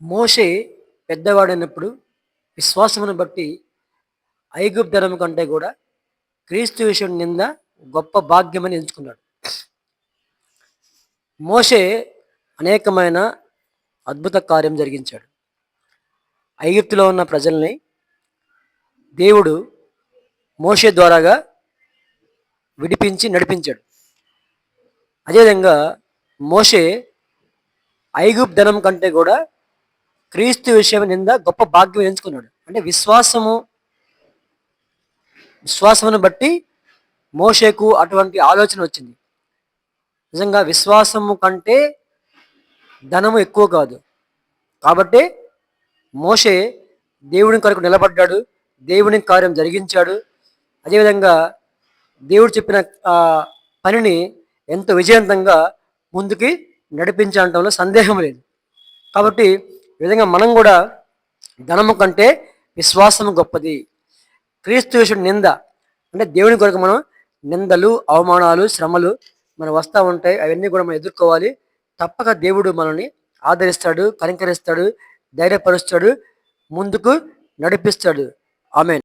మోషే పెద్దవాడైనప్పుడు విశ్వాసమును బట్టి ఐగుప్తు ధనము కంటే కూడా క్రీస్తు విషయం నింద గొప్ప భాగ్యమని ఎంచుకున్నాడు. మోషే అనేకమైన అద్భుత కార్యం జరిగించాడు. ఐగుప్తులో ఉన్న ప్రజల్ని దేవుడు మోషే ద్వారాగా విడిపించి నడిపించాడు. అదేవిధంగా మోషే ఐగుప్తు ధనం కంటే కూడా క్రీస్తు విషయం నింద గొప్ప భాగ్యం ఎంచుకున్నాడు. అంటే విశ్వాసమును బట్టి మోషేకు అటువంటి ఆలోచన వచ్చింది. నిజంగా విశ్వాసము కంటే ధనము ఎక్కువ కాదు. కాబట్టి మోషే దేవుని కొరకు నిలబడ్డాడు, దేవుని కార్యం జరిగించాడు. అదేవిధంగా దేవుడు చెప్పిన పనిని ఎంతో విజయవంతంగా ముందుకి నడిపించడంలో సందేహం లేదు. కాబట్టి ఈ విధంగా మనం కూడా ధనము కంటే విశ్వాసము గొప్పది. క్రీస్తు విషయం నింద అంటే దేవుని కొరకు మనం నిందలు, అవమానాలు, శ్రమలు మనం వస్తూ ఉంటాయి. అవన్నీ కూడా మనం ఎదుర్కోవాలి. తప్పక దేవుడు మనల్ని ఆదరిస్తాడు, కనికరిస్తాడు, ధైర్యపరుస్తాడు, ముందుకు నడిపిస్తాడు. ఆమేన్.